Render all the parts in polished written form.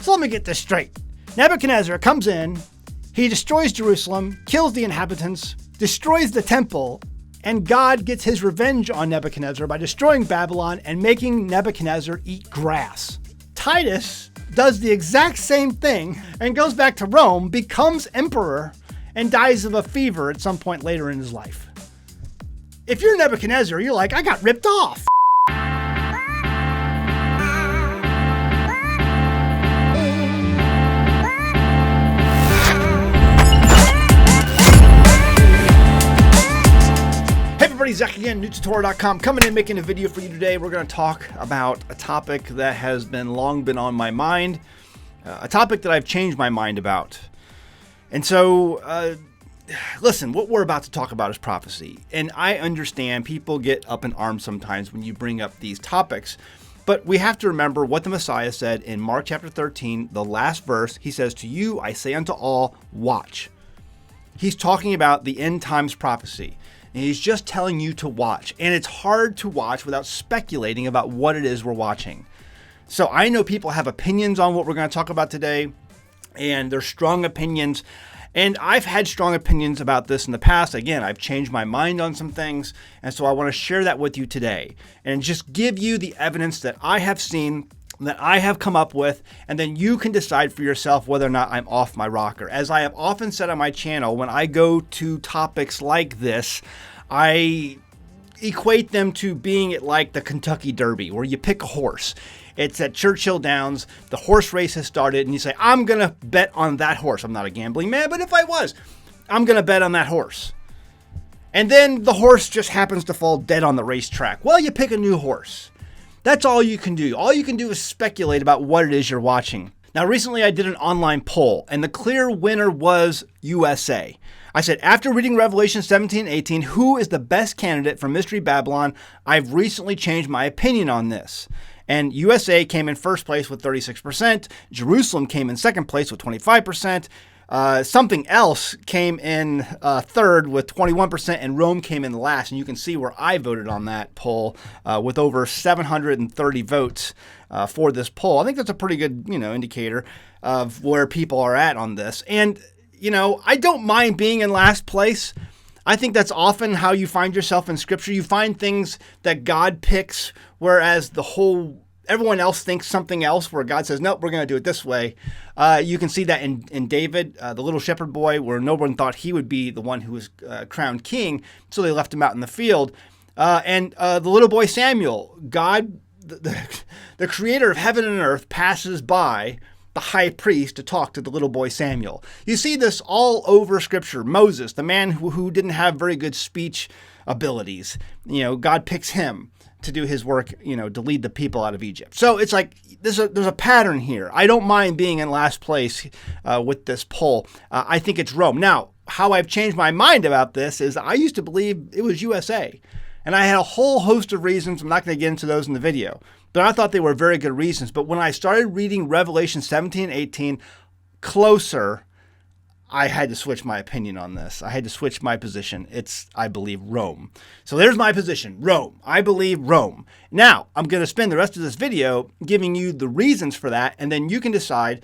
So let me get this straight. Nebuchadnezzar comes in, he destroys Jerusalem, kills the inhabitants, destroys the temple, and God gets his revenge on Nebuchadnezzar by destroying Babylon and making Nebuchadnezzar eat grass. Titus does the exact same thing and goes back to Rome, becomes emperor, and dies of a fever at some point later in his life. If you're Nebuchadnezzar, you're like, I got ripped off. Zach again, newtutorial.com, coming in making a video for you today. We're going to talk about a topic that has long been on my mind, a topic that I've changed my mind about. And so, listen, what we're about to talk about is prophecy. And I understand people get up in arms sometimes when you bring up these topics. But we have to remember what the Messiah said in Mark chapter 13, the last verse. He says, "To you I say unto all, watch." He's talking about the end times prophecy. And he's just telling you to watch. And it's hard to watch without speculating about what it is we're watching. So I know people have opinions on what we're going to talk about today, and they're strong opinions. And I've had strong opinions about this in the past. Again, I've changed my mind on some things. And so I want to share that with you today and just give you the evidence that I have seen, that I have come up with, and then you can decide for yourself whether or not I'm off my rocker. As I have often said on my channel, when I go to topics like this, I equate them to being like the Kentucky Derby, where you pick a horse. It's at Churchill Downs, the horse race has started, and you say, I'm going to bet on that horse. I'm not a gambling man, but if I was, I'm going to bet on that horse. And then the horse just happens to fall dead on the racetrack. Well, you pick a new horse. That's all you can do. All you can do is speculate about what it is you're watching. Now, recently I did an online poll, and the clear winner was USA. I said, after reading Revelation 17 and 18, who is the best candidate for Mystery Babylon? I've recently changed my opinion on this. And USA came in first place with 36%. Jerusalem came in second place with 25%. Something else came in third with 21%, and Rome came in last. And you can see where I voted on that poll with over 730 votes for this poll. I think that's a pretty good, indicator of where people are at on this. And, I don't mind being in last place. I think that's often how you find yourself in Scripture. You find things that God picks, whereas everyone else thinks something else, where God says, nope, we're going to do it this way. You can see that in David, the little shepherd boy, where no one thought he would be the one who was crowned king, so they left him out in the field. And the little boy Samuel, God, the creator of heaven and earth, passes by the high priest to talk to the little boy Samuel. You see this all over Scripture. Moses, the man who didn't have very good speech abilities, God picks him to do his work, to lead the people out of Egypt. So it's like there's a pattern here. I don't mind being in last place with this poll. I think it's Rome. Now, how I've changed my mind about this is I used to believe it was USA. And I had a whole host of reasons. I'm not going to get into those in the video. But I thought they were very good reasons. But when I started reading Revelation 17 and 18 closer, I had to switch my opinion on this. I had to switch my position. I believe, Rome. So there's my position, Rome. I believe Rome. Now, I'm going to spend the rest of this video giving you the reasons for that, and then you can decide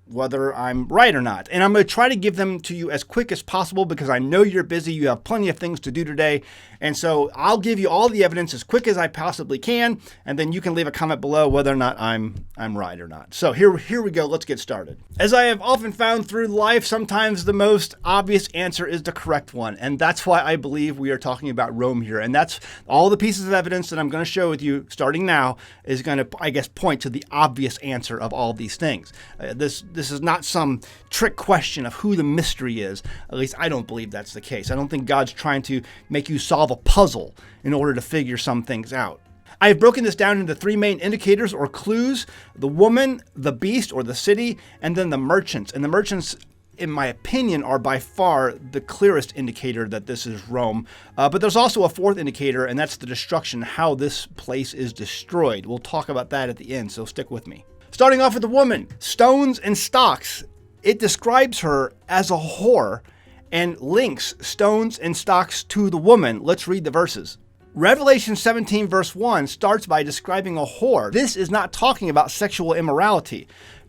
whether I'm right or not. And I'm going to try to give them to you as quick as possible because I know you're busy. You have plenty of things to do today. And so I'll give you all the evidence as quick as I possibly can. And then you can leave a comment below whether or not I'm right or not. So here we go. Let's get started. As I have often found through life, sometimes the most obvious answer is the correct one. And that's why I believe we are talking about Rome here. And that's all the pieces of evidence that I'm going to show with you starting now is going to, I guess, point to the obvious answer of all these things. This is not some trick question of who the mystery is. At least I don't believe that's the case. I don't think God's trying to make you solve a puzzle in order to figure some things out. I have broken this down into three main indicators or clues: the woman, the beast or the city, and then the merchants. And the merchants, in my opinion, are by far the clearest indicator that this is Rome. But there's also a fourth indicator, and that's the destruction, how this place is destroyed. We'll talk about that at the end, so stick with me. Starting off with the woman, stones and stocks. It describes her as a whore and links stones and stocks to the woman. Let's read the verses. Revelation 17 verse 1 starts by describing a whore. This is not talking about sexual immorality.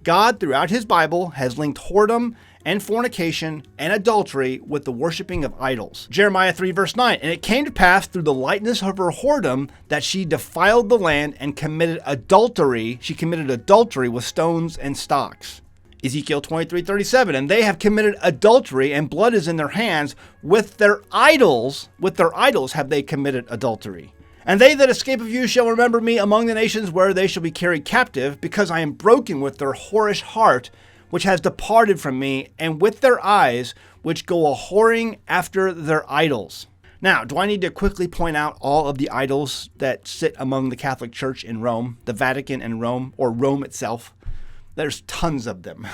God, throughout his Bible, has linked whoredom and fornication and adultery with the worshiping of idols. Jeremiah 3 verse 9, and it came to pass through the lightness of her whoredom that she defiled the land and committed adultery. She committed adultery with stones and stocks. Ezekiel 23:37, and they have committed adultery, and blood is in their hands. With their idols have they committed adultery. And they that escape of you shall remember me among the nations where they shall be carried captive, because I am broken with their whorish heart, which has departed from me, and with their eyes, which go a-whoring after their idols. Now, do I need to quickly point out all of the idols that sit among the Catholic Church in Rome, the Vatican and Rome, or Rome itself? There's tons of them.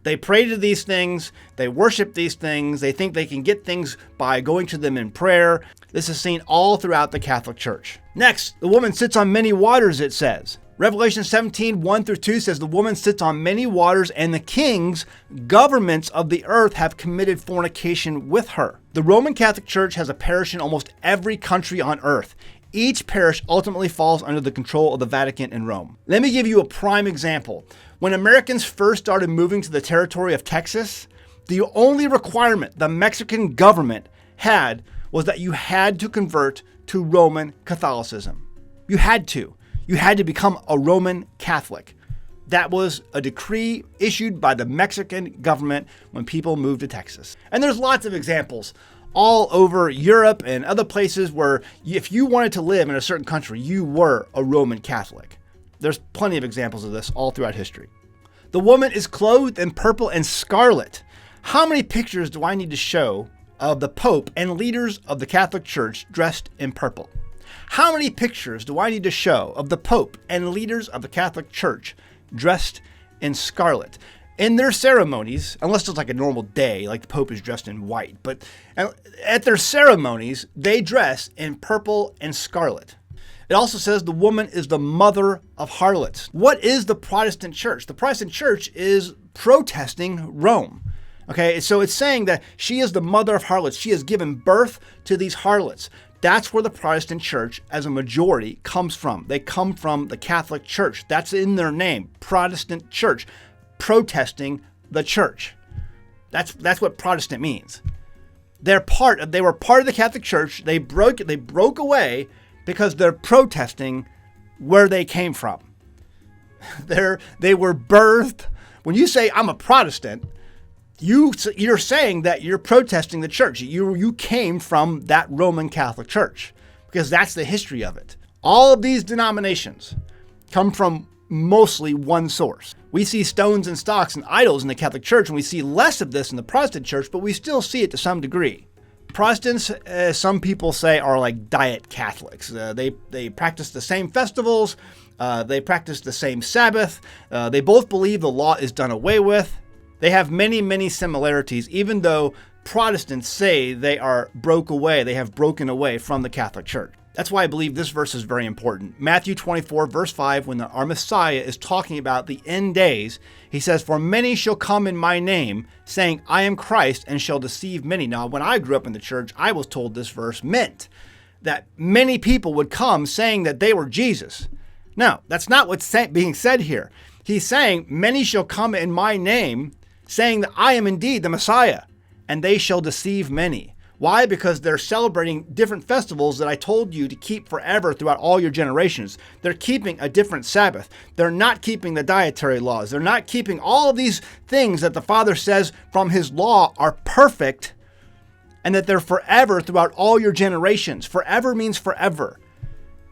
They pray to these things. They worship these things. They think they can get things by going to them in prayer. This is seen all throughout the Catholic Church. Next, the woman sits on many waters, it says. Revelation 17:1-2 says, the woman sits on many waters, and the kings, governments of the earth have committed fornication with her. The Roman Catholic Church has a parish in almost every country on earth. Each parish ultimately falls under the control of the Vatican and Rome. Let me give you a prime example. When Americans first started moving to the territory of Texas, the only requirement the Mexican government had was that you had to convert to Roman Catholicism. You had to. You had to become a Roman Catholic. That was a decree issued by the Mexican government when people moved to Texas. And there's lots of examples all over Europe and other places where if you wanted to live in a certain country, you were a Roman Catholic. There's plenty of examples of this all throughout history. The woman is clothed in purple and scarlet. How many pictures do I need to show of the Pope and leaders of the Catholic Church dressed in purple? How many pictures do I need to show of the Pope and leaders of the Catholic Church dressed in scarlet? In their ceremonies, unless it's like a normal day, like the Pope is dressed in white, but at their ceremonies, they dress in purple and scarlet. It also says the woman is the mother of harlots. What is the Protestant church? The Protestant church is protesting Rome. Okay, so it's saying that she is the mother of harlots. She has given birth to these harlots. That's where the Protestant church, as a majority, comes from. They come from the Catholic Church. That's in their name, Protestant church, protesting the church. That's what Protestant means. They were part of the Catholic Church. They broke away because they're protesting where they came from. They were birthed. When you say I'm a Protestant, you're saying that you're protesting the church. You came from that Roman Catholic Church, because that's the history of it. All of these denominations come from mostly one source. We see stones and stocks and idols in the Catholic Church, and we see less of this in the Protestant church, but we still see it to some degree. Protestants, some people say, are like diet Catholics. They practice the same festivals. They practice the same Sabbath. They both believe the law is done away with. They have many, many similarities, even though Protestants say they have broken away from the Catholic Church. That's why I believe this verse is very important. Matthew 24, verse 5, when our Messiah is talking about the end days, he says, "For many shall come in my name, saying, I am Christ, and shall deceive many." Now, when I grew up in the church, I was told this verse meant that many people would come saying that they were Jesus. No, that's not what's being said here. He's saying, many shall come in my name, saying that I am indeed the Messiah, and they shall deceive many. Why? Because they're celebrating different festivals that I told you to keep forever throughout all your generations. They're keeping a different Sabbath. They're not keeping the dietary laws. They're not keeping all of these things that the Father says from his law are perfect, and that they're forever throughout all your generations. Forever means forever.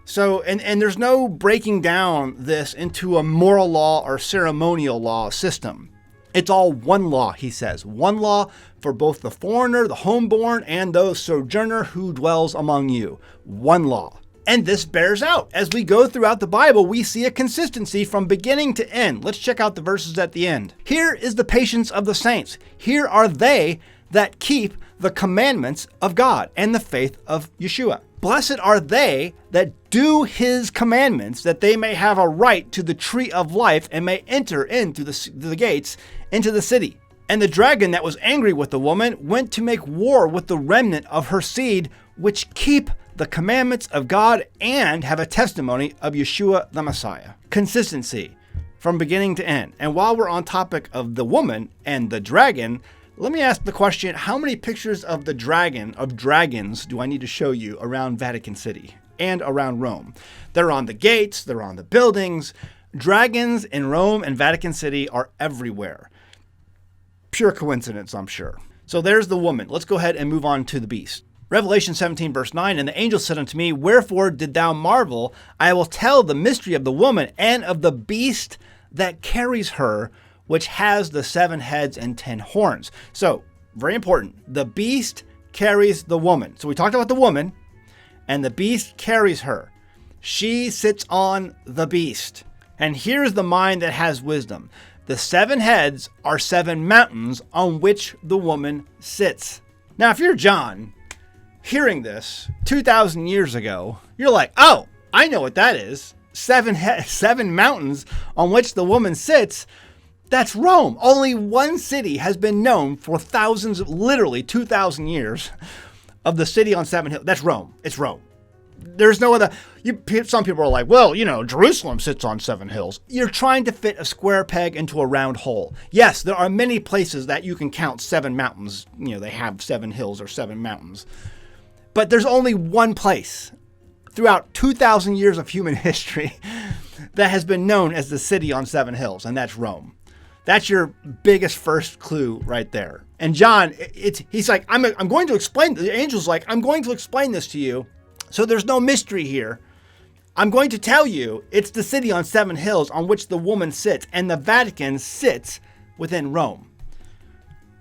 So, and there's no breaking down this into a moral law or ceremonial law system. It's all one law, he says. One law for both the foreigner, the homeborn, and the sojourner who dwells among you. One law. And this bears out. As we go throughout the Bible, we see a consistency from beginning to end. Let's check out the verses at the end. Here is the patience of the saints. Here are they that keep the commandments of God and the faith of Yeshua. Blessed are they that do his commandments, that they may have a right to the tree of life and may enter into the gates into the city. And the dragon that was angry with the woman went to make war with the remnant of her seed, which keep the commandments of God and have a testimony of Yeshua the Messiah. Consistency. from beginning to end. And while we're on topic of the woman and the dragon, let me ask the question, how many pictures of dragons do I need to show you around Vatican City and around Rome? They're on the gates, they're on the buildings. Dragons in Rome and Vatican City are everywhere. Pure coincidence, I'm sure. So there's the woman. Let's go ahead and move on to the beast. Revelation 17 verse 9, and the angel said unto me, wherefore did thou marvel? I will tell the mystery of the woman and of the beast that carries her, which has the 7 heads and 10 horns. So, very important. The beast carries the woman. So we talked about the woman, and the beast carries her. She sits on the beast. And here's the mind that has wisdom. The 7 heads are 7 mountains on which the woman sits. Now, if you're John, hearing this 2,000 years ago, you're like, oh, I know what that is. 7 mountains on which the woman sits. That's Rome. Only one city has been known for thousands, literally 2,000 years, of the city on 7 hills. That's Rome. It's Rome. There's no other. Some people are like, well, Jerusalem sits on 7 hills. You're trying to fit a square peg into a round hole. Yes, there are many places that you can count 7 mountains. They have 7 hills or 7 mountains. But there's only one place throughout 2,000 years of human history that has been known as the city on 7 hills, and that's Rome. That's your biggest first clue right there. And John, he's like, I'm going to explain. The angel's like, I'm going to explain this to you. So there's no mystery here. I'm going to tell you it's the city on 7 hills on which the woman sits, and the Vatican sits within Rome.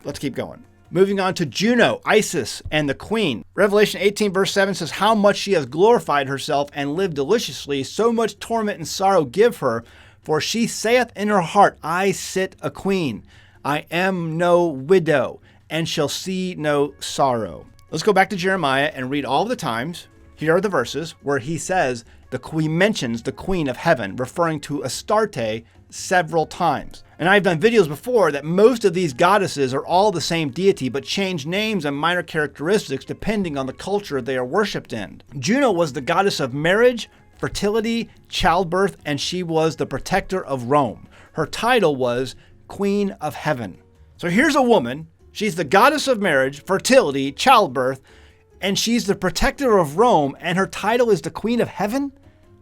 Let's keep going. Moving on to Juno, Isis, and the queen. Revelation 18 verse 7 says, how much she has glorified herself and lived deliciously, so much torment and sorrow give her. For she saith in her heart, I sit a queen. I am no widow, and shall see no sorrow. Let's go back to Jeremiah and read all the times. Here are the verses where he says, mentions the queen of heaven, referring to Astarte several times. And I've done videos before that most of these goddesses are all the same deity, but change names and minor characteristics depending on the culture they are worshipped in. Juno was the goddess of marriage, fertility, childbirth, and she was the protector of Rome. Her title was Queen of Heaven. So here's a woman. She's the goddess of marriage, fertility, childbirth, and she's the protector of Rome, and her title is the Queen of Heaven?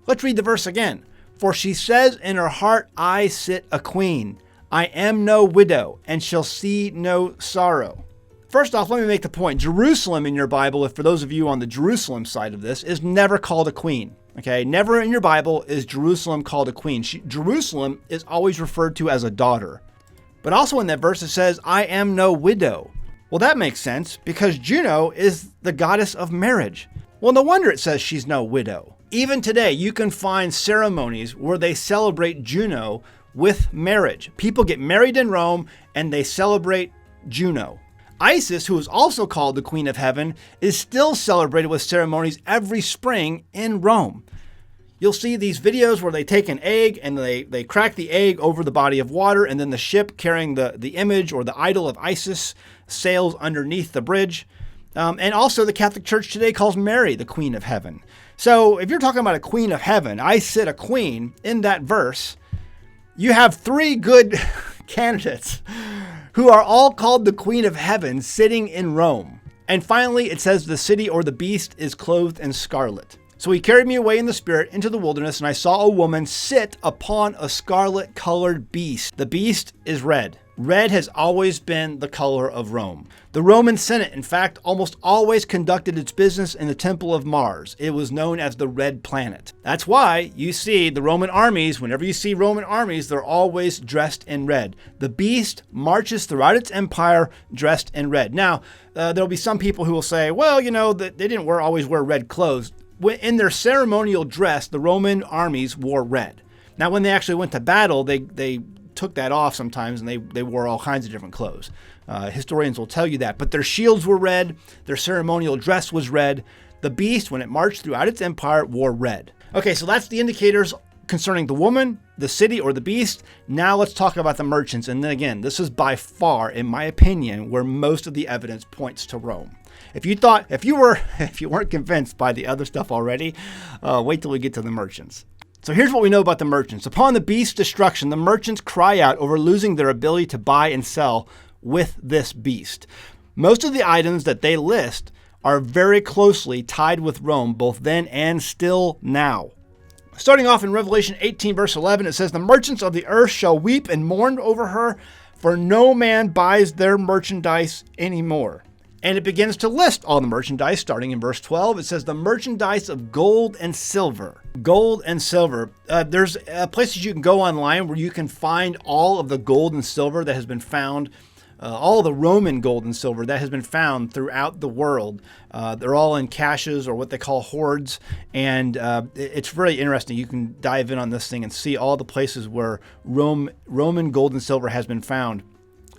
Let's read the verse again. For she says in her heart, I sit a queen. I am no widow, and shall see no sorrow. First off, let me make the point. Jerusalem in your Bible, if for those of you on the Jerusalem side of this, is never called a queen. Okay, never in your Bible is Jerusalem called a queen. Jerusalem is always referred to as a daughter. But also in that verse it says, I am no widow. Well, that makes sense because Juno is the goddess of marriage. Well, no wonder it says she's no widow. Even today, you can find ceremonies where they celebrate Juno with marriage. People get married in Rome and they celebrate Juno. Isis, who is also called the Queen of Heaven, is still celebrated with ceremonies every spring in Rome. You'll see these videos where they take an egg and they crack the egg over the body of water, and then the ship carrying the image or the idol of Isis sails underneath the bridge. And also the Catholic Church today calls Mary the Queen of Heaven. So if you're talking about a Queen of Heaven, I sit a queen in that verse, you have 3 good candidates who are all called the Queen of Heaven sitting in Rome. And finally, it says the city or the beast is clothed in scarlet. So he carried me away in the spirit into the wilderness, and I saw a woman sit upon a scarlet-colored beast. The beast is red. Red has always been the color of Rome. The Roman Senate, in fact, almost always conducted its business in the Temple of Mars. It was known as the Red Planet. That's why you see the Roman armies, whenever you see Roman armies, they're always dressed in red. The beast marches throughout its empire dressed in red. Now, there'll be some people who will say, well, they didn't always wear red clothes. In their ceremonial dress, the Roman armies wore red. Now, when they actually went to battle, they took that off sometimes, and they wore all kinds of different clothes. Historians will tell you that. But their shields were red. Their ceremonial dress was red. The beast, when it marched throughout its empire, wore red. Okay, so that's the indicators concerning the woman, the city, or the beast. Now let's talk about the merchants. And then again, this is by far, in my opinion, where most of the evidence points to Rome. If you weren't convinced by the other stuff already, wait till we get to the merchants. So here's what we know about the merchants. Upon the beast's destruction, the merchants cry out over losing their ability to buy and sell with this beast. Most of the items that they list are very closely tied with Rome, both then and still now. Starting off in Revelation 18, verse 11, it says, "The merchants of the earth shall weep and mourn over her, for no man buys their merchandise anymore." And it begins to list all the merchandise, starting in verse 12. It says, "The merchandise of gold and silver." Gold and silver. There's places you can go online where you can find all of the gold and silver that has been found, all of the Roman gold and silver that has been found throughout the world. They're all in caches or what they call hoards. And it's really interesting. You can dive in on this thing and see all the places where Roman gold and silver has been found.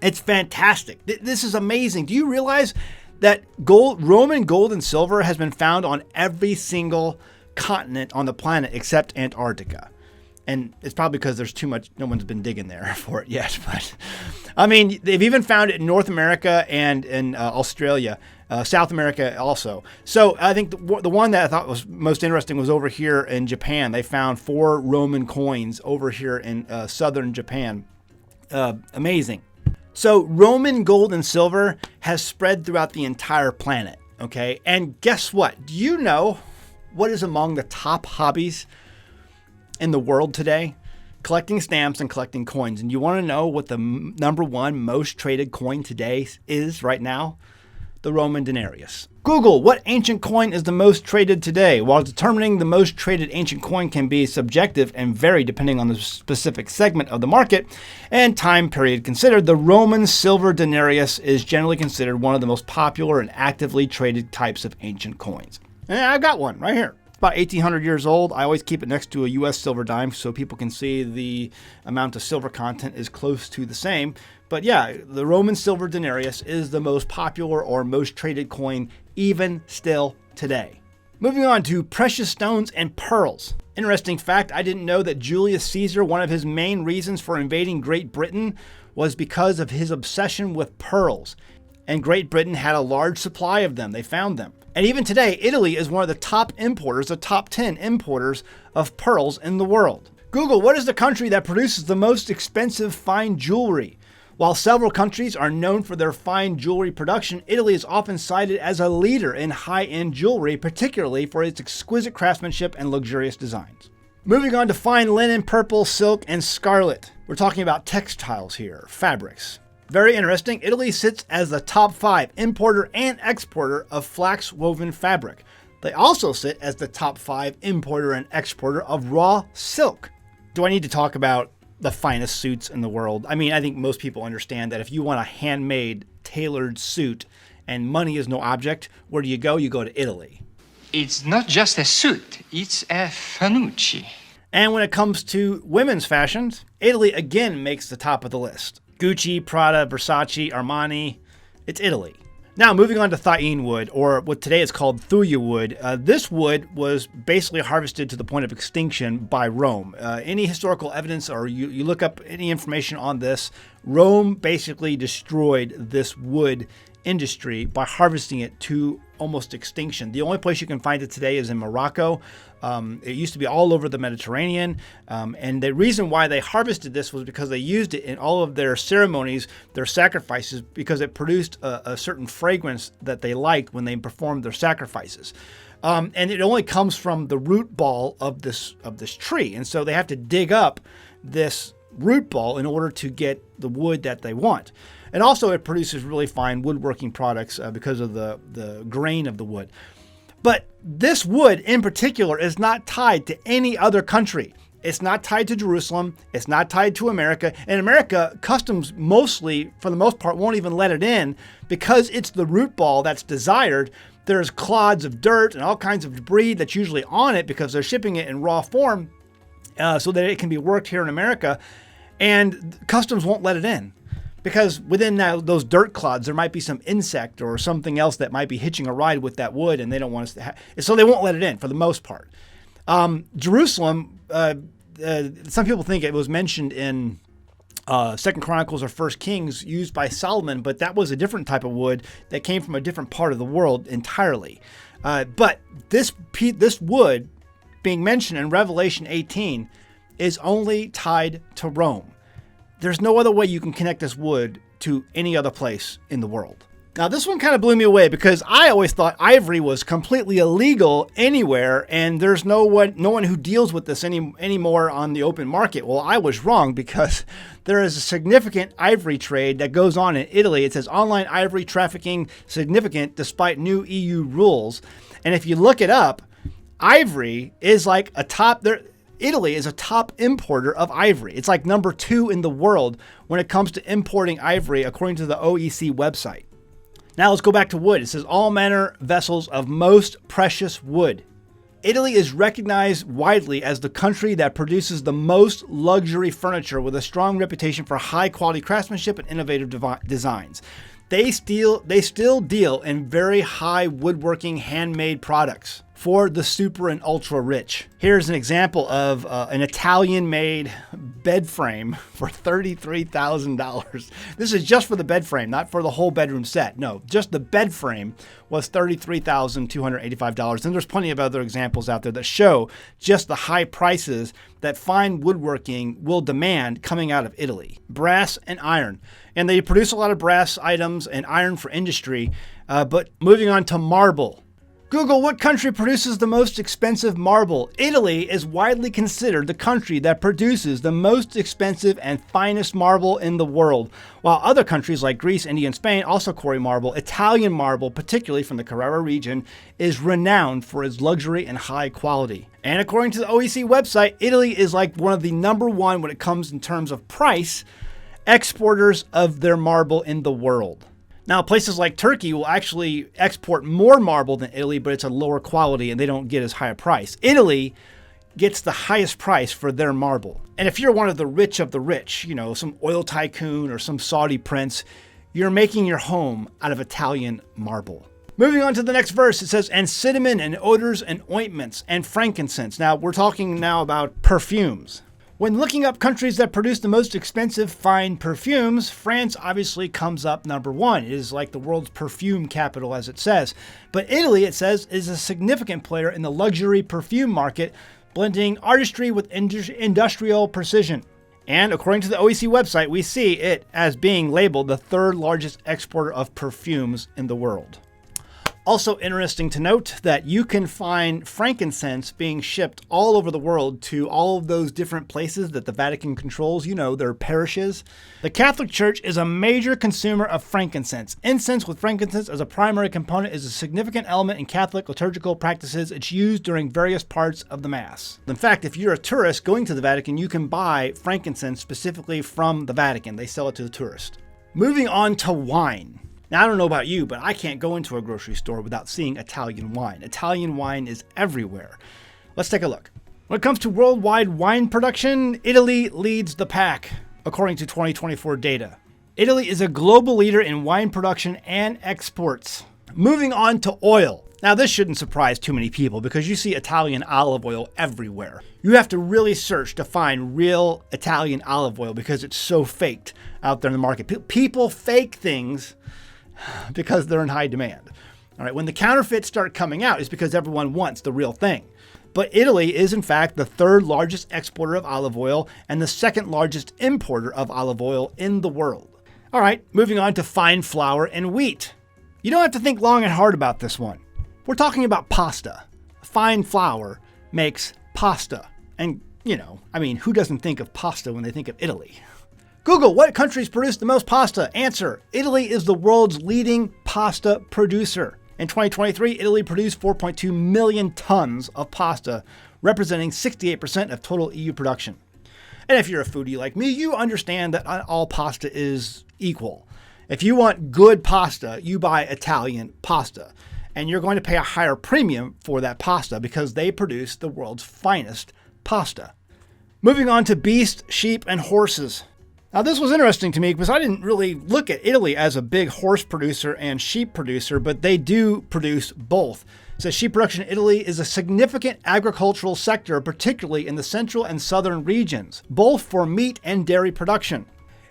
It's fantastic. This is amazing. Do you realize that Roman gold and silver has been found on every single continent on the planet except Antarctica? And it's probably because there's too much, no one's been digging there for it yet. But I mean, they've even found it in North America and in Australia, South America also. So I think the one that I thought was most interesting was over here in Japan. They found 4 Roman coins over here in southern Japan. Amazing. So Roman gold and silver has spread throughout the entire planet, okay? And guess what? Do you know what is among the top hobbies in the world today? Collecting stamps and collecting coins. And you want to know what the number one most traded coin today is right now? The Roman denarius. Google, what ancient coin is the most traded today? While determining the most traded ancient coin can be subjective and vary depending on the specific segment of the market and time period considered, the Roman silver denarius is generally considered one of the most popular and actively traded types of ancient coins. And I've got one right here. It's about 1,800 years old. I always keep it next to a U.S. silver dime so people can see the amount of silver content is close to the same. But yeah, the Roman silver denarius is the most popular or most traded coin even still today. Moving on to precious stones and pearls. Interesting fact, I didn't know that Julius Caesar, one of his main reasons for invading Great Britain was because of his obsession with pearls. And Great Britain had a large supply of them. They found them. And even today, Italy is one of the top importers, the top 10 importers of pearls in the world. Google, what is the country that produces the most expensive fine jewelry? While several countries are known for their fine jewelry production, Italy is often cited as a leader in high-end jewelry, particularly for its exquisite craftsmanship and luxurious designs. Moving on to fine linen, purple, silk, and scarlet. We're talking about textiles here, fabrics. Very interesting. Italy sits as the top 5 importer and exporter of flax woven fabric. They also sit as the top 5 importer and exporter of raw silk. Do I need to talk about the finest suits in the world? I mean, I think most people understand that if you want a handmade, tailored suit and money is no object, where do you go? You go to Italy. It's not just a suit, it's a Fanucci. And when it comes to women's fashions, Italy again makes the top of the list. Gucci, Prada, Versace, Armani, it's Italy. Now, moving on to Thyine wood, or what today is called Thuya wood. This wood was basically harvested to the point of extinction by Rome. Any historical evidence, or you look up any information on this, Rome basically destroyed this wood industry by harvesting it to almost extinction. The only place you can find it today is in Morocco. It used to be all over the Mediterranean. And the reason why they harvested this was because they used it in all of their ceremonies, their sacrifices, because it produced a certain fragrance that they liked when they performed their sacrifices. And it only comes from the root ball of this tree. And so they have to dig up this root ball in order to get the wood that they want. And also it produces really fine woodworking products because of the grain of the wood. But this wood in particular is not tied to any other country. It's not tied to Jerusalem. It's not tied to America. In America, customs mostly, for the most part, won't even let it in because it's the root ball that's desired. There's clods of dirt and all kinds of debris that's usually on it because they're shipping it in raw form so that it can be worked here in America. And customs won't let it in. Because within those dirt clods, there might be some insect or something else that might be hitching a ride with that wood, and they don't want us to so they won't let it in for the most part. Jerusalem, some people think it was mentioned in 2nd Chronicles or 1st Kings used by Solomon, but that was a different type of wood that came from a different part of the world entirely. But this wood being mentioned in Revelation 18 is only tied to Rome. There's no other way you can connect this wood to any other place in the world. Now, this one kind of blew me away because I always thought ivory was completely illegal anywhere, and there's no one who deals with this anymore on the open market. Well, I was wrong because there is a significant ivory trade that goes on in Italy. It says online ivory trafficking significant despite new EU rules. And if you look it up, ivory is like a top there. Italy is a top importer of ivory. It's like number 2 in the world when it comes to importing ivory, according to the OEC website. Now let's go back to wood. It says all manner vessels of most precious wood. Italy is recognized widely as the country that produces the most luxury furniture with a strong reputation for high quality craftsmanship and innovative designs. They still deal in very high woodworking handmade products for the super and ultra rich. Here's an example of an Italian-made bed frame for $33,000. This is just for the bed frame, not for the whole bedroom set. No, just the bed frame was $33,285. And there's plenty of other examples out there that show just the high prices that fine woodworking will demand coming out of Italy. Brass and iron. And they produce a lot of brass items and iron for industry. But moving on to marble. Google what country produces the most expensive marble. Italy is widely considered the country that produces the most expensive and finest marble in the world. While other countries like Greece, India, and Spain also quarry marble, Italian marble, particularly from the Carrara region, is renowned for its luxury and high quality. And according to the OEC website, Italy is like one of the number 1 when it comes in terms of price exporters of their marble in the world. Now, places like Turkey will actually export more marble than Italy, but it's a lower quality and they don't get as high a price. Italy gets the highest price for their marble. And if you're one of the rich, you know, some oil tycoon or some Saudi prince, you're making your home out of Italian marble. Moving on to the next verse, it says, and cinnamon and odors and ointments and frankincense. Now, we're talking now about perfumes. When looking up countries that produce the most expensive fine perfumes, France obviously comes up number 1. It is like the world's perfume capital, as it says. But Italy, it says, is a significant player in the luxury perfume market, blending artistry with industrial precision. And according to the OEC website, we see it as being labeled the 3rd largest exporter of perfumes in the world. Also interesting to note that you can find frankincense being shipped all over the world to all of those different places that the Vatican controls, you know, their parishes. The Catholic Church is a major consumer of frankincense. Incense with frankincense as a primary component is a significant element in Catholic liturgical practices. It's used during various parts of the Mass. In fact, if you're a tourist going to the Vatican, you can buy frankincense specifically from the Vatican. They sell it to the tourist. Moving on to wine. Now, I don't know about you, but I can't go into a grocery store without seeing Italian wine. Italian wine is everywhere. Let's take a look. When it comes to worldwide wine production, Italy leads the pack, according to 2024 data. Italy is a global leader in wine production and exports. Moving on to oil. Now, this shouldn't surprise too many people because you see Italian olive oil everywhere. You have to really search to find real Italian olive oil because it's so faked out there in the market. People fake things because they're in high demand. All right, when the counterfeits start coming out, it's because everyone wants the real thing. But Italy is, in fact, the 3rd largest exporter of olive oil and the 2nd largest importer of olive oil in the world. All right, moving on to fine flour and wheat. You don't have to think long and hard about this one. We're talking about pasta. Fine flour makes pasta. And, you know, I mean, who doesn't think of pasta when they think of Italy? Google what countries produce the most pasta. Answer: Italy is the world's leading pasta producer. In 2023, Italy produced 4.2 million tons of pasta, representing 68% of total EU production. And if you're a foodie like me, you understand that not all pasta is equal. If you want good pasta, you buy Italian pasta. And you're going to pay a higher premium for that pasta because they produce the world's finest pasta. Moving on to beasts, sheep, and horses. Now, this was interesting to me because I didn't really look at Italy as a big horse producer and sheep producer, but they do produce both. It says sheep production in Italy is a significant agricultural sector, particularly in the central and southern regions, both for meat and dairy production.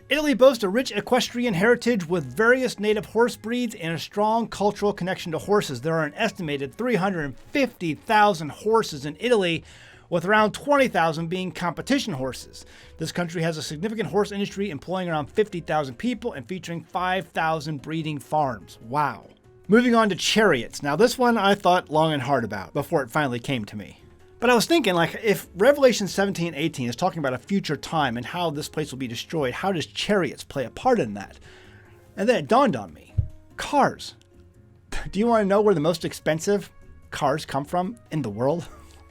Italy boasts a rich equestrian heritage with various native horse breeds and a strong cultural connection to horses. There are an estimated 350,000 horses in Italy, with around 20,000 being competition horses. This country has a significant horse industry employing around 50,000 people and featuring 5,000 breeding farms. Wow. Moving on to chariots. Now this one I thought long and hard about before it finally came to me. But I was thinking, like, if Revelation 17:18 is talking about a future time and how this place will be destroyed, how does chariots play a part in that? And then it dawned on me. Cars. Do you want to know where the most expensive cars come from in the world?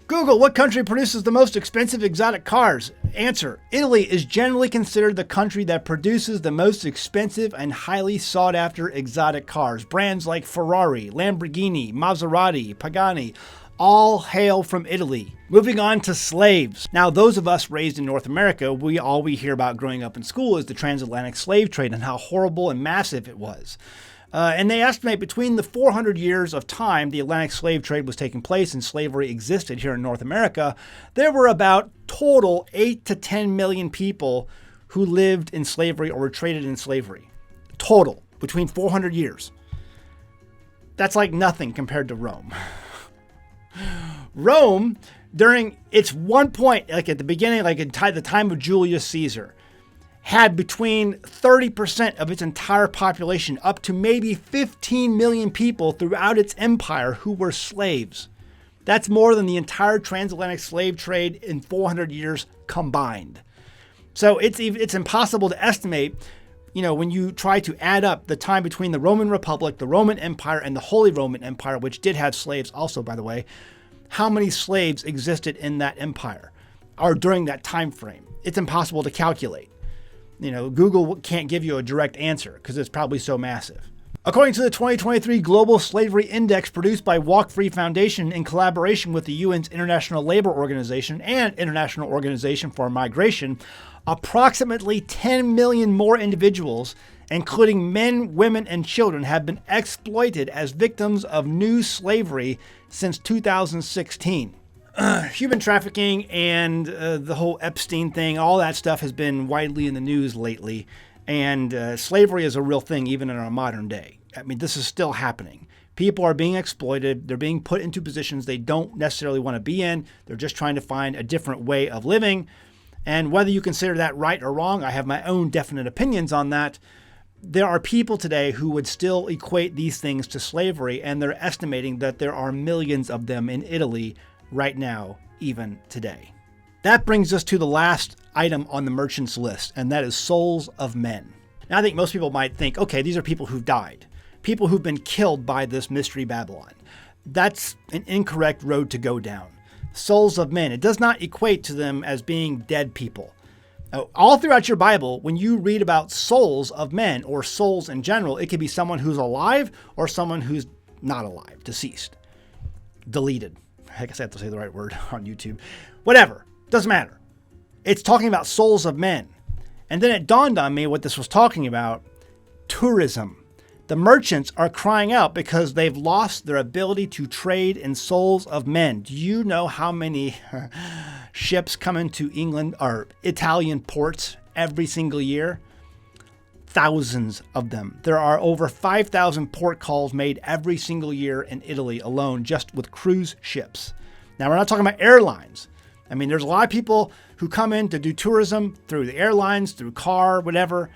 Google, what country produces the most expensive exotic cars? Answer, Italy is generally considered the country that produces the most expensive and highly sought after exotic cars. Brands like Ferrari, Lamborghini, Maserati, Pagani, all hail from Italy. Moving on to slaves. Now, those of us raised in North America, all we hear about growing up in school is the transatlantic slave trade and how horrible and massive it was. And they estimate between the 400 years of time the Atlantic slave trade was taking place and slavery existed here in North America, there were about total 8 to 10 million people who lived in slavery or were traded in slavery. Total, between 400 years. That's like nothing compared to Rome. Rome, during its one point, like at the beginning, like at the time of Julius Caesar, had between 30% of its entire population, up to maybe 15 million people throughout its empire who were slaves. That's more than the entire transatlantic slave trade in 400 years combined. So it's impossible to estimate, when you try to add up the time between the Roman Republic, the Roman Empire, and the Holy Roman Empire, which did have slaves also, by the way, how many slaves existed in that empire or during that time frame. It's impossible to calculate. Google can't give you a direct answer because it's probably so massive. According to the 2023 Global Slavery Index produced by Walk Free Foundation in collaboration with the UN's International Labor Organization and International Organization for Migration, approximately 10 million more individuals, including men, women, and children, have been exploited as victims of new slavery since 2016. Human trafficking and the whole Epstein thing, all that stuff has been widely in the news lately. And slavery is a real thing even in our modern day. I mean, this is still happening. People are being exploited. They're being put into positions they don't necessarily want to be in. They're just trying to find a different way of living. And whether you consider that right or wrong, I have my own definite opinions on that. There are people today who would still equate these things to slavery, and they're estimating that there are millions of them in Italy right now, even today. That brings us to the last item on the merchant's list, and that is souls of men. Now, I think most people might think, okay, these are people who've died, people who've been killed by this mystery Babylon. That's an incorrect road to go down. Souls of men, it does not equate to them as being dead people. All throughout your Bible, when you read about souls of men or souls in general, it could be someone who's alive or someone who's not alive, deceased, deleted. I guess I have to say the right word on YouTube. Whatever. Doesn't matter. It's talking about souls of men. And then it dawned on me what this was talking about. Tourism. The merchants are crying out because they've lost their ability to trade in souls of men. Do you know how many ships come into England or Italian ports every single year? Thousands of them. There are over 5,000 port calls made every single year in Italy alone, just with cruise ships. Now, we're not talking about airlines. I mean, there's a lot of people who come in to do tourism through the airlines, through car, whatever,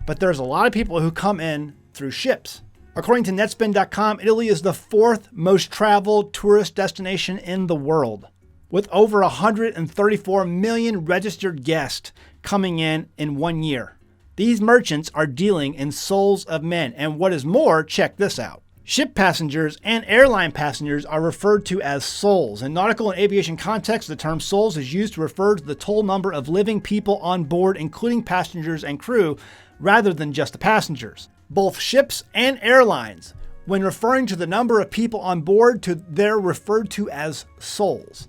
but there's a lot of people who come in through ships. According to netspin.com, Italy is the 4th most traveled tourist destination in the world, with over 134 million registered guests coming in 1 year. These merchants are dealing in souls of men. And what is more, check this out. Ship passengers and airline passengers are referred to as souls. In nautical and aviation context, the term souls is used to refer to the total number of living people on board, including passengers and crew, rather than just the passengers. Both ships and airlines, when referring to the number of people on board, they're referred to as souls.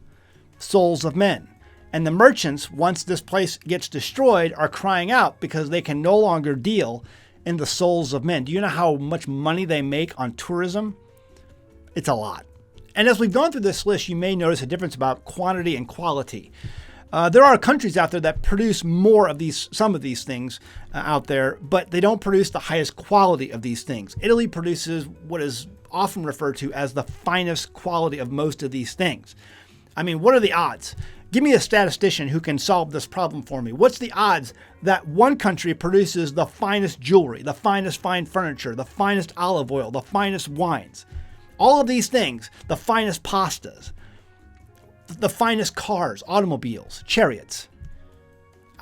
Souls of men. And the merchants, once this place gets destroyed, are crying out because they can no longer deal in the souls of men. Do you know how much money they make on tourism? It's a lot. And as we've gone through this list, you may notice a difference about quantity and quality. There are countries out there that produce more of some of these things out there, but they don't produce the highest quality of these things. Italy produces what is often referred to as the finest quality of most of these things. I mean, what are the odds? Give me a statistician who can solve this problem for me. What's the odds that one country produces the finest jewelry, the finest fine furniture, the finest olive oil, the finest wines? All of these things, the finest pastas, the finest cars, automobiles, chariots.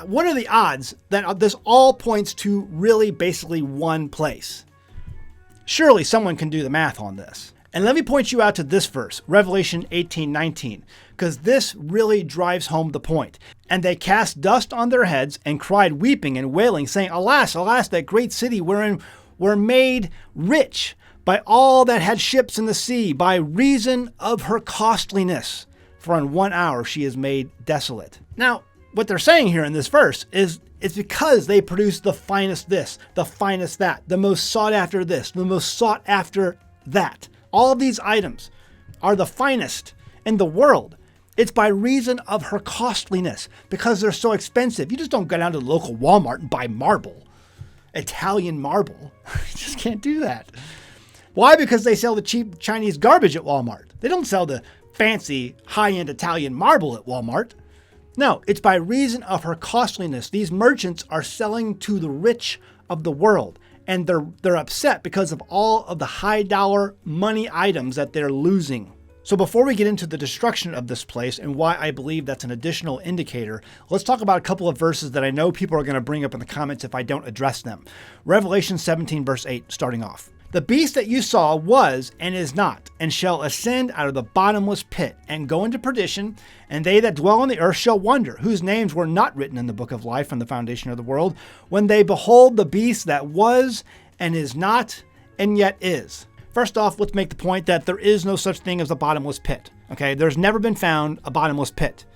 What are the odds that this all points to really basically one place? Surely someone can do the math on this. And let me point you out to this verse, Revelation 18:19, because this really drives home the point. And they cast dust on their heads and cried, weeping and wailing, saying, Alas, alas, that great city wherein were made rich by all that had ships in the sea, by reason of her costliness. For in 1 hour she is made desolate. Now, what they're saying here in this verse is it's because they produce the finest this, the finest that, the most sought after this, the most sought after that. All of these items are the finest in the world. It's by reason of her costliness, because they're so expensive. You just don't go down to the local Walmart and buy marble, Italian marble. You just can't do that. Why? Because they sell the cheap Chinese garbage at Walmart. They don't sell the fancy high-end Italian marble at Walmart. No, it's by reason of her costliness. These merchants are selling to the rich of the world, and they're upset because of all of the high dollar money items that they're losing. So before we get into the destruction of this place and why I believe that's an additional indicator, let's talk about a couple of verses that I know people are going to bring up in the comments if I don't address them. Revelation 17 verse 8 starting off. The beast that you saw was and is not, and shall ascend out of the bottomless pit, and go into perdition, and they that dwell on the earth shall wonder, whose names were not written in the book of life from the foundation of the world, when they behold the beast that was and is not, and yet is. First off, let's make the point that there is no such thing as a bottomless pit. Okay, there's never been found a bottomless pit.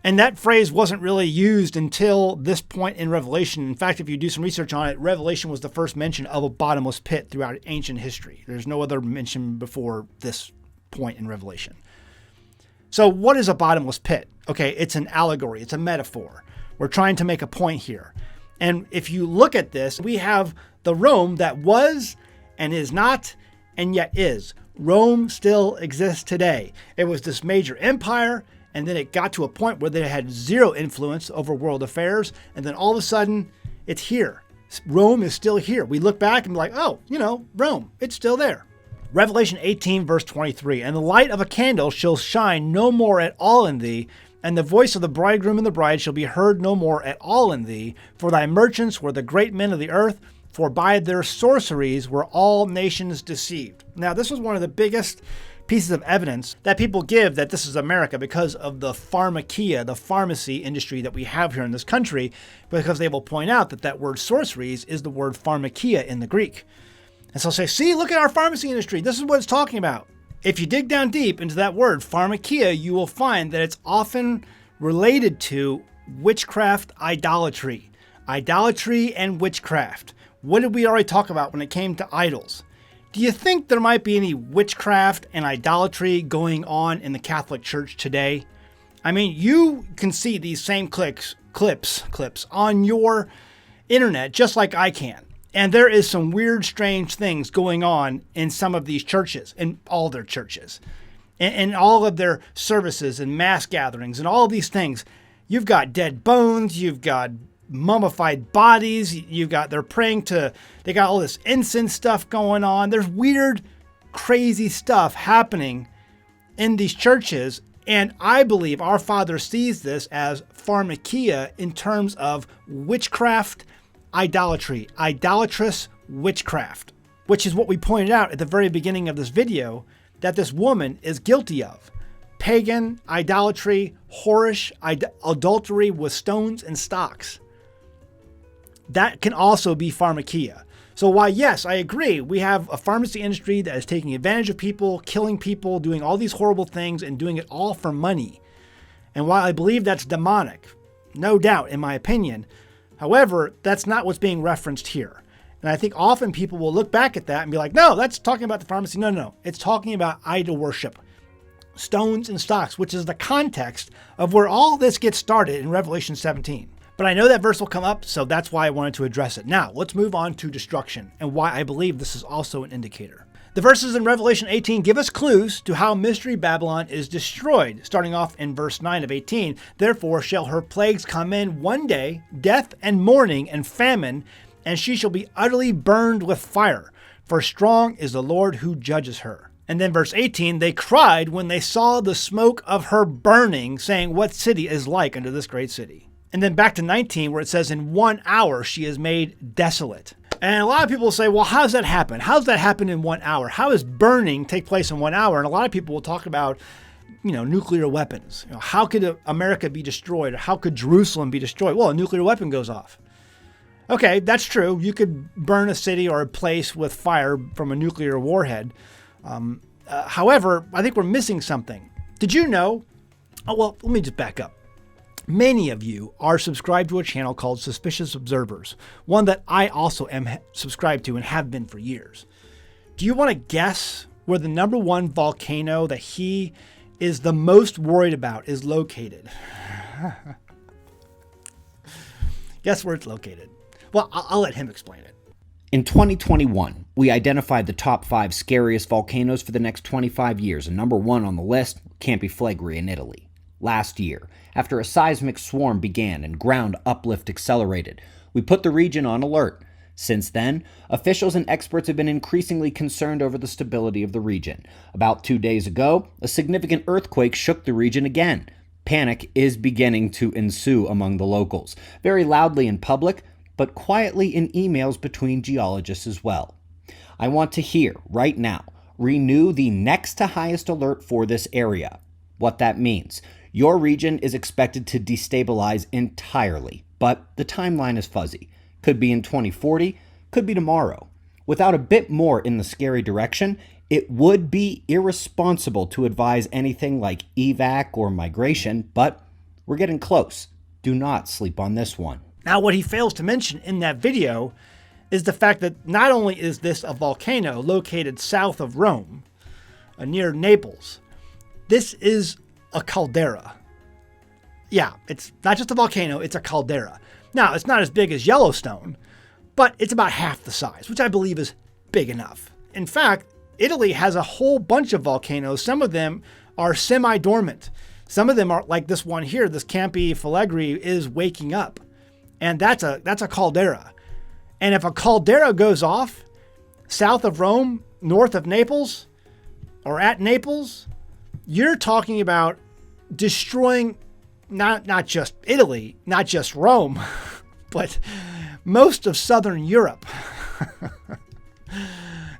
And that phrase wasn't really used until this point in Revelation. In fact, if you do some research on it, Revelation was the first mention of a bottomless pit throughout ancient history. There's no other mention before this point in Revelation. So what is a bottomless pit? Okay, it's an allegory. It's a metaphor. We're trying to make a point here. And if you look at this, we have the Rome that was and is not and yet is. Rome still exists today. It was this major empire, and then it got to a point where they had zero influence over world affairs. And then all of a sudden, it's here. Rome is still here. We look back and be like, oh, Rome, it's still there. Revelation 18, verse 23, and the light of a candle shall shine no more at all in thee, and the voice of the bridegroom and the bride shall be heard no more at all in thee. For thy merchants were the great men of the earth, for by their sorceries were all nations deceived. Now, this was one of the biggest pieces of evidence that people give that this is America because of the pharmakia, the pharmacy industry that we have here in this country, because they will point out that that word sorceries is the word pharmakia in the Greek. And so say, see, look at our pharmacy industry. This is what it's talking about. If you dig down deep into that word pharmakia, you will find that it's often related to witchcraft, idolatry. Idolatry and witchcraft. What did we already talk about when it came to idols? Do you think there might be any witchcraft and idolatry going on in the Catholic Church today? I mean, you can see these same clips on your internet just like I can. And there is some weird, strange things going on in some of these churches, in all their churches, and all of their services and mass gatherings and all of these things. You've got dead bones, you've got mummified bodies, they're praying to, they got all this incense stuff going on. There's weird, crazy stuff happening in these churches. And I believe our Father sees this as pharmakia in terms of witchcraft, idolatry, idolatrous witchcraft, which is what we pointed out at the very beginning of this video that this woman is guilty of. Pagan, idolatry, whorish, adultery with stones and stocks. That can also be pharmakia. So while, yes, I agree, we have a pharmacy industry that is taking advantage of people, killing people, doing all these horrible things, and doing it all for money. And while I believe that's demonic, no doubt, in my opinion, however, that's not what's being referenced here. And I think often people will look back at that and be like, no, that's talking about the pharmacy. No. It's talking about idol worship. stones and stocks, which is the context of where all this gets started in Revelation 17. But I know that verse will come up, so that's why I wanted to address it. Now, let's move on to destruction and why I believe this is also an indicator. The verses in Revelation 18 give us clues to how Mystery Babylon is destroyed, starting off in verse 9 of 18. Therefore shall her plagues come in one day, death and mourning and famine, and she shall be utterly burned with fire, for strong is the Lord who judges her. And then verse 18, they cried when they saw the smoke of her burning, saying, what city is like unto this great city? And then back to 19, where it says, in 1 hour she is made desolate. And a lot of people will say, well, how does that happen? How does that happen in 1 hour? How does burning take place in 1 hour? And a lot of people will talk about, nuclear weapons. How could America be destroyed? Or how could Jerusalem be destroyed? Well, a nuclear weapon goes off. Okay, that's true. You could burn a city or a place with fire from a nuclear warhead. However, I think we're missing something. Did you know? Oh, well, let me just back up. Many of you are subscribed to a channel called Suspicious Observers, one that I also am subscribed to and have been for years. Do you want to guess where the number one volcano that he is the most worried about is located? Guess where it's located? Well, I'll let him explain it. In 2021, we identified the top 5 scariest volcanoes for the next 25 years, and number 1 on the list, Campi Flegrei in Italy. Last year, after a seismic swarm began and ground uplift accelerated, we put the region on alert. Since then, officials and experts have been increasingly concerned over the stability of the region. About 2 days ago, a significant earthquake shook the region again. Panic is beginning to ensue among the locals, very loudly in public, but quietly in emails between geologists as well. I want to hear, right now, renew the next to highest alert for this area. What that means. Your region is expected to destabilize entirely, but the timeline is fuzzy. Could be in 2040, could be tomorrow. Without a bit more in the scary direction, it would be irresponsible to advise anything like evac or migration, but we're getting close. Do not sleep on this one. Now, what he fails to mention in that video is the fact that not only is this a volcano located south of Rome, near Naples, this is a caldera. Yeah, it's not just a volcano, it's a caldera. Now, it's not as big as Yellowstone, but it's about half the size, which I believe is big enough. In fact, Italy has a whole bunch of volcanoes. Some of them are semi-dormant. Some of them are like this one here, this Campi Flegrei is waking up. And that's a caldera. And if a caldera goes off south of Rome, north of Naples, or at Naples, you're talking about destroying not just Italy, not just Rome, but most of Southern Europe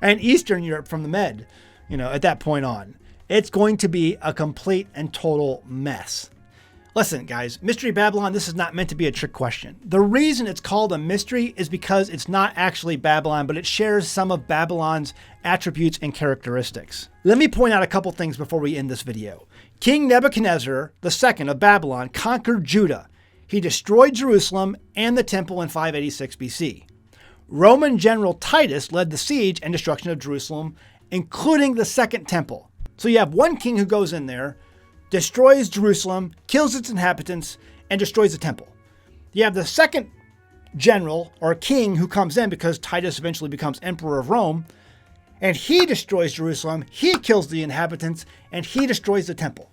and Eastern Europe from the Med, at that point on. It's going to be a complete and total mess. Listen, guys, Mystery Babylon, this is not meant to be a trick question. The reason it's called a mystery is because it's not actually Babylon, but it shares some of Babylon's attributes and characteristics. Let me point out a couple things before we end this video. King Nebuchadnezzar II of Babylon conquered Judah. He destroyed Jerusalem and the temple in 586 BC. Roman general Titus led the siege and destruction of Jerusalem, including the Second Temple. So you have one king who goes in there, destroys Jerusalem, kills its inhabitants, and destroys the temple. You have the second general or king who comes in because Titus eventually becomes emperor of Rome, and he destroys Jerusalem, he kills the inhabitants, and he destroys the temple.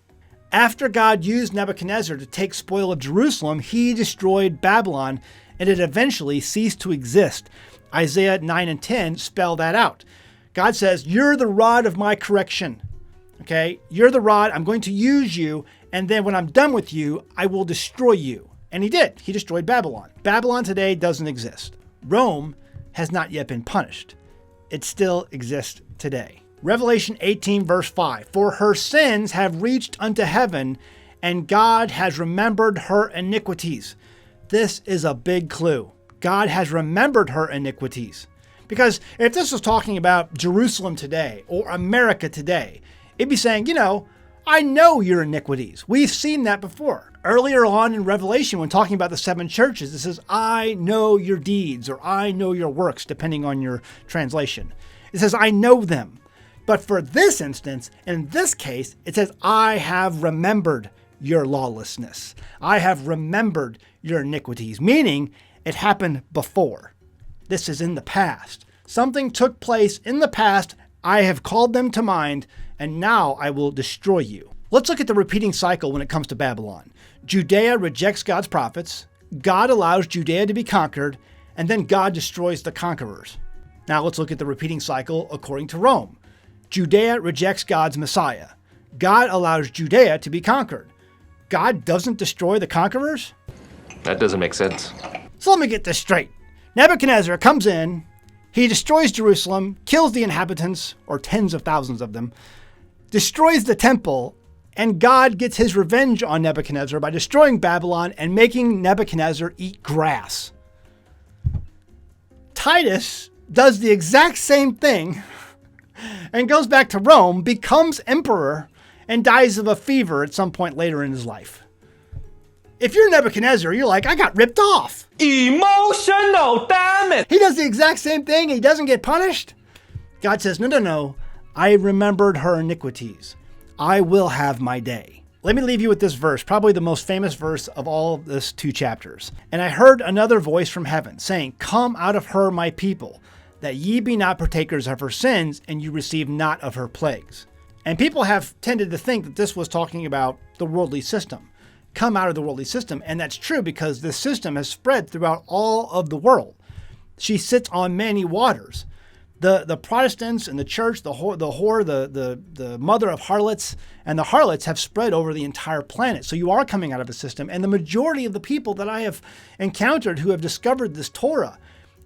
After God used Nebuchadnezzar to take spoil of Jerusalem, he destroyed Babylon, and it eventually ceased to exist. Isaiah 9 and 10 spell that out. God says, you're the rod of my correction. Okay, you're the rod, I'm going to use you, and then when I'm done with you, I will destroy you. And he did. He destroyed Babylon. Babylon today doesn't exist. Rome has not yet been punished. It still exists today. Revelation 18 verse 5, for her sins have reached unto heaven, and God has remembered her iniquities. This is a big clue. God has remembered her iniquities. Because if this was talking about Jerusalem today or America today, it'd be saying, I know your iniquities. We've seen that before. Earlier on in Revelation, when talking about the 7 churches, it says, I know your deeds, or I know your works, depending on your translation. It says, I know them. But for this instance, in this case, it says, I have remembered your lawlessness. I have remembered your iniquities, meaning it happened before. This is in the past. Something took place in the past. I have called them to mind, and now I will destroy you. Let's look at the repeating cycle when it comes to Babylon. Judea rejects God's prophets. God allows Judea to be conquered, and then God destroys the conquerors. Now let's look at the repeating cycle according to Rome. Judea rejects God's Messiah. God allows Judea to be conquered. God doesn't destroy the conquerors? That doesn't make sense. So let me get this straight. Nebuchadnezzar comes in, he destroys Jerusalem, kills the inhabitants, or tens of thousands of them, destroys the temple, and God gets his revenge on Nebuchadnezzar by destroying Babylon and making Nebuchadnezzar eat grass. Titus does the exact same thing and goes back to Rome, becomes emperor, and dies of a fever at some point later in his life. If you're Nebuchadnezzar, you're like, I got ripped off. Emotional damage! He does the exact same thing. He doesn't get punished. God says, no. I remembered her iniquities. I will have my day. Let me leave you with this verse, probably the most famous verse of all of this 2 chapters. And I heard another voice from heaven saying, come out of her, my people, that ye be not partakers of her sins, and you receive not of her plagues. And people have tended to think that this was talking about the worldly system. Come out of the worldly system. And that's true because this system has spread throughout all of the world. She sits on many waters. The Protestants and the church, the mother of harlots, and the harlots have spread over the entire planet. So you are coming out of a system. And the majority of the people that I have encountered who have discovered this Torah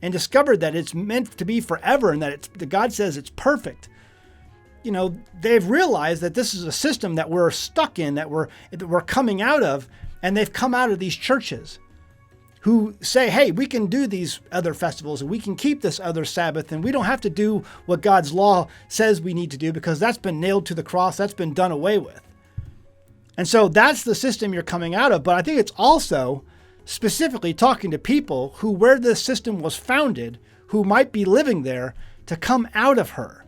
and discovered that it's meant to be forever and that God says it's perfect, they've realized that this is a system that we're stuck in, that we're coming out of, and they've come out of these churches who say, hey, we can do these other festivals and we can keep this other Sabbath and we don't have to do what God's law says we need to do because that's been nailed to the cross, that's been done away with. And so that's the system you're coming out of. But I think it's also specifically talking to people who, where this system was founded, who might be living there, to come out of her.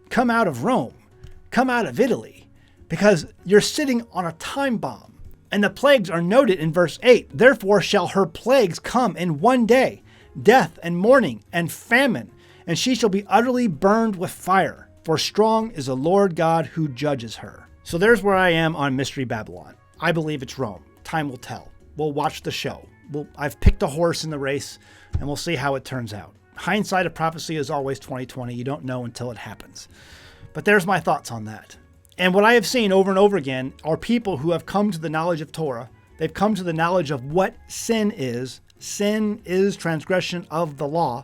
Come out of Rome, come out of Italy, because you're sitting on a time bomb. And the plagues are noted in verse 8. Therefore shall her plagues come in one day, death and mourning and famine, and she shall be utterly burned with fire. For strong is the Lord God who judges her. So there's where I am on Mystery Babylon. I believe it's Rome. Time will tell. We'll watch the show. I've picked a horse in the race, and we'll see how it turns out. Hindsight of prophecy is always 20/20. You don't know until it happens. But there's my thoughts on that. And what I have seen over and over again are people who have come to the knowledge of Torah. They've come to the knowledge of what sin is. Sin is transgression of the law,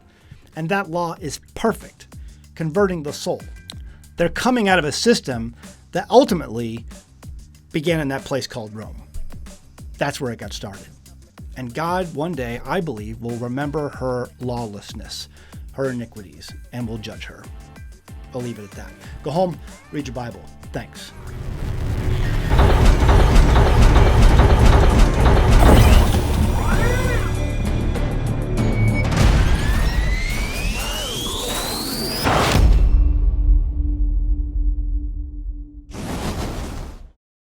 and that law is perfect, converting the soul. They're coming out of a system that ultimately began in that place called Rome. That's where it got started. And God, one day, I believe, will remember her lawlessness, her iniquities, and will judge her. I'll leave it at that. Go home, read your Bible. Thanks.